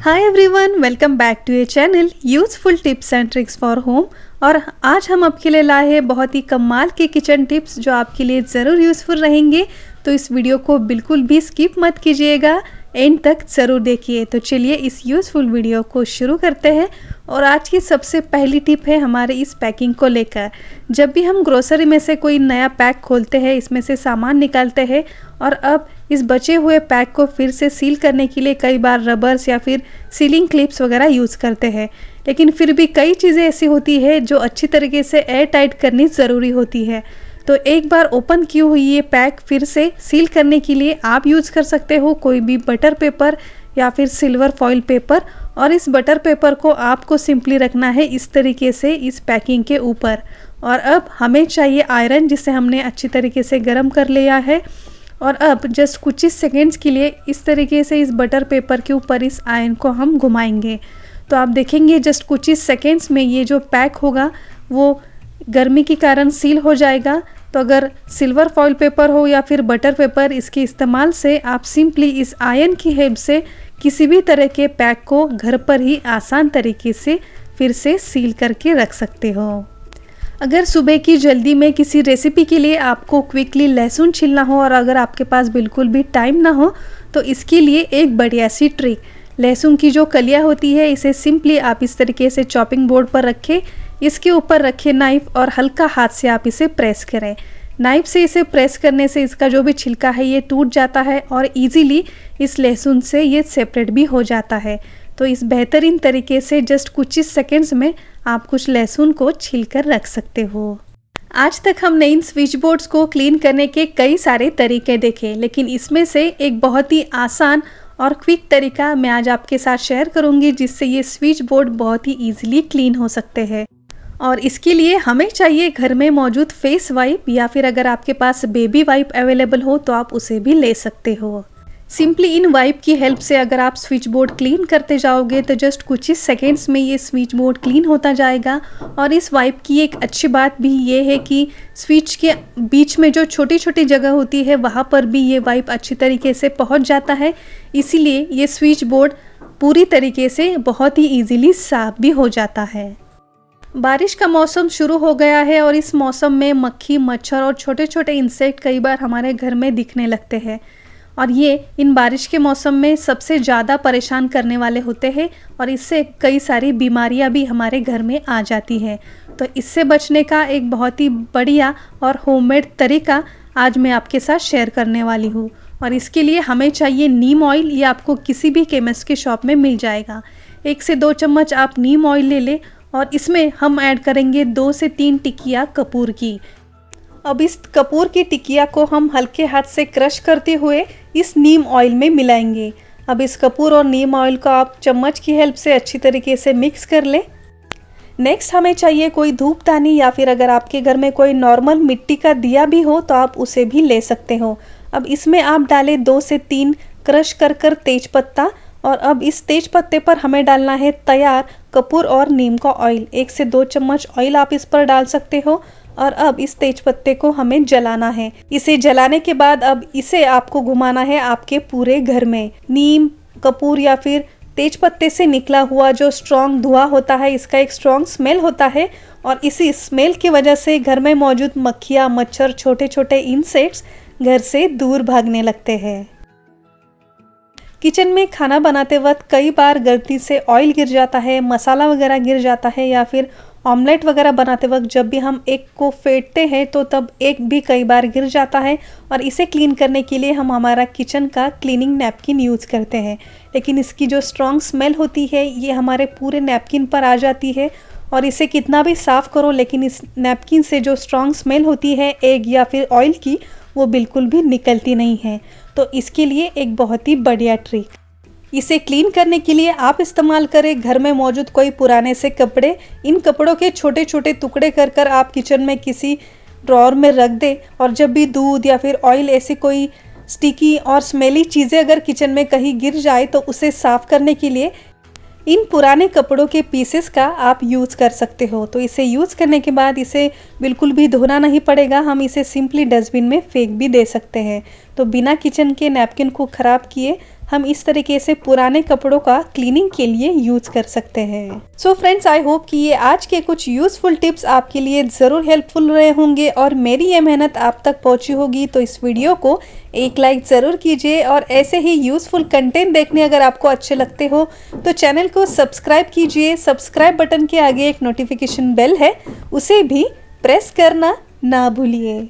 Hi everyone, welcome back to your channel useful tips and tricks for home. और आज हम आपके लिए लाए हैं बहुत ही कमाल के किचन टिप्स जो आपके लिए ज़रूर यूज़फुल रहेंगे। तो इस वीडियो को बिल्कुल भी स्किप मत कीजिएगा, एंड तक ज़रूर देखिए। तो चलिए इस यूज़फुल वीडियो को शुरू करते हैं। और आज की सबसे पहली टिप है हमारे इस पैकिंग को लेकर। जब भी हम ग्रोसरी में से कोई नया पैक खोलते हैं, इसमें से सामान निकालते हैं और अब इस बचे हुए पैक को फिर से सील करने के लिए कई बार रबर्स या फिर सीलिंग क्लिप्स वगैरह यूज़ करते हैं, लेकिन फिर भी कई चीज़ें ऐसी होती है जो अच्छी तरीके से एयर टाइट करनी ज़रूरी होती है। तो एक बार ओपन की हुई ये पैक फिर से सील करने के लिए आप यूज़ कर सकते हो कोई भी बटर पेपर या फिर सिल्वर फॉइल पेपर। और इस बटर पेपर को आपको सिंपली रखना है इस तरीके से इस पैकिंग के ऊपर। और अब हमें चाहिए आयरन, जिसे हमने अच्छी तरीके से गर्म कर लिया है। और अब जस्ट कुछ ही सेकेंड्स के लिए इस तरीके से इस बटर पेपर के ऊपर इस आयरन को हम घुमाएंगे। तो आप देखेंगे जस्ट कुछ ही सेकेंड्स में ये जो पैक होगा वो गर्मी के कारण सील हो जाएगा। तो अगर सिल्वर फॉइल पेपर हो या फिर बटर पेपर, इसके इस्तेमाल से आप सिंपली इस आयरन की हेल्प से किसी भी तरह के पैक को घर पर ही आसान तरीके से फिर से सील करके रख सकते हो। अगर सुबह की जल्दी में किसी रेसिपी के लिए आपको क्विकली लहसुन छीलना हो और अगर आपके पास बिल्कुल भी टाइम ना हो, तो इसके लिए एक बढ़िया सी ट्रिक, लहसुन की जो कलियां होती है इसे सिंपली आप इस तरीके से चॉपिंग बोर्ड पर रखें, इसके ऊपर रखें नाइफ़ और हल्का हाथ से आप इसे प्रेस करें। नाइफ़ से इसे प्रेस करने से इसका जो भी छिलका है ये टूट जाता है और इजीली इस लहसुन से ये सेपरेट भी हो जाता है। तो इस बेहतरीन तरीके से जस्ट कुछ ही सेकेंड्स में आप कुछ लहसुन को छील कर रख सकते हो। आज तक हमने इन स्विच बोर्ड्स को क्लीन करने के कई सारे तरीके देखे, लेकिन इसमें से एक बहुत ही आसान और क्विक तरीका मैं आज आपके साथ शेयर करूंगी, जिससे ये स्विच बोर्ड बहुत ही ईजिली क्लीन हो सकते हैं। और इसके लिए हमें चाहिए घर में मौजूद फेस वाइप, या फिर अगर आपके पास बेबी वाइप अवेलेबल हो तो आप उसे भी ले सकते हो। सिंपली इन वाइप की हेल्प से अगर आप स्विच बोर्ड क्लीन करते जाओगे तो जस्ट कुछ ही सेकेंड्स में ये स्विच बोर्ड क्लीन होता जाएगा। और इस वाइप की एक अच्छी बात भी ये है कि स्विच के बीच में जो छोटी छोटी जगह होती है वहाँ पर भी ये वाइप अच्छी तरीके से पहुँच जाता है, इसीलिए ये स्विच बोर्ड पूरी तरीके से बहुत ही ईजिली साफ भी हो जाता है। बारिश का मौसम शुरू हो गया है और इस मौसम में मक्खी, मच्छर और छोटे छोटे इंसेक्ट कई बार हमारे घर में दिखने लगते हैं और ये इन बारिश के मौसम में सबसे ज़्यादा परेशान करने वाले होते हैं और इससे कई सारी बीमारियां भी हमारे घर में आ जाती हैं। तो इससे बचने का एक बहुत ही बढ़िया और होममेड तरीका आज मैं आपके साथ शेयर करने वाली हूँ। और इसके लिए हमें चाहिए नीम ऑयल, ये आपको किसी भी केमिस्ट के शॉप में मिल जाएगा। 1 से 2 चम्मच आप नीम ऑयल ले लें और इसमें हम ऐड करेंगे 2 से 3 टिकिया कपूर की। अब इस कपूर की टिकिया को हम हल्के हाथ से क्रश करते हुए इस नीम ऑयल में मिलाएंगे। अब इस कपूर और नीम ऑयल को आप चम्मच की हेल्प से अच्छी तरीके से मिक्स कर लें। नेक्स्ट हमें चाहिए कोई धूपदानी, या फिर अगर आपके घर में कोई नॉर्मल मिट्टी का दिया भी हो तो आप उसे भी ले सकते हो। अब इसमें आप डालें 2 से 3 क्रश कर तेज पत्ता। और अब इस तेज पत्ते पर हमें डालना है तैयार कपूर और नीम का ऑयल। 1 से 2 चम्मच ऑयल आप इस पर डाल सकते हो। और अब इस तेज पत्ते को हमें जलाना है। इसे जलाने के बाद अब इसे आपको घुमाना है आपके पूरे घर में। नीम, कपूर या फिर तेज पत्ते से निकला हुआ जो स्ट्रॉन्ग धुआं होता है, इसका एक स्ट्रॉन्ग स्मेल होता है और इसी स्मेल की वजह से घर में मौजूद मक्खियाँ, मच्छर, छोटे छोटे इंसेक्ट्स घर से दूर भागने लगते हैं। किचन में खाना बनाते वक्त कई बार गलती से ऑयल गिर जाता है, मसाला वगैरह गिर जाता है, या फिर ऑमलेट वगैरह बनाते वक्त जब भी हम एग को फेंटते हैं तो तब एग भी कई बार गिर जाता है। और इसे क्लीन करने के लिए हम हमारा किचन का क्लीनिंग नैपकिन यूज़ करते हैं, लेकिन इसकी जो स्ट्रॉन्ग स्मेल होती है ये हमारे पूरे नैपकिन पर आ जाती है। और इसे कितना भी साफ़ करो, लेकिन इस नैपकिन से जो स्ट्रॉन्ग स्मेल होती है एग या फिर ऑयल की, वो बिल्कुल भी निकलती नहीं है। तो इसके लिए एक बहुत ही बढ़िया ट्रिक, इसे क्लीन करने के लिए आप इस्तेमाल करें घर में मौजूद कोई पुराने से कपड़े। इन कपड़ों के छोटे छोटे टुकड़े कर आप किचन में किसी ड्रॉअर में रख दें और जब भी दूध या फिर ऑयल, ऐसी कोई स्टिकी और स्मेली चीज़ें अगर किचन में कहीं गिर जाए तो उसे साफ़ करने के लिए इन पुराने कपड़ों के पीसेस का आप यूज़ कर सकते हो। तो इसे यूज़ करने के बाद इसे बिल्कुल भी धोना नहीं पड़ेगा, हम इसे सिंपली डस्टबिन में फेंक भी दे सकते हैं। तो बिना किचन के नैपकिन को ख़राब किए हम इस तरीके से पुराने कपड़ों का क्लीनिंग के लिए यूज कर सकते हैं। सो फ्रेंड्स, आई होप कि ये आज के कुछ यूजफुल टिप्स आपके लिए ज़रूर हेल्पफुल रहे होंगे और मेरी ये मेहनत आप तक पहुंची होगी। तो इस वीडियो को एक लाइक ज़रूर कीजिए और ऐसे ही यूजफुल कंटेंट देखने अगर आपको अच्छे लगते हो तो चैनल को सब्सक्राइब कीजिए। सब्सक्राइब बटन के आगे एक नोटिफिकेशन बेल है, उसे भी प्रेस करना ना भूलिए।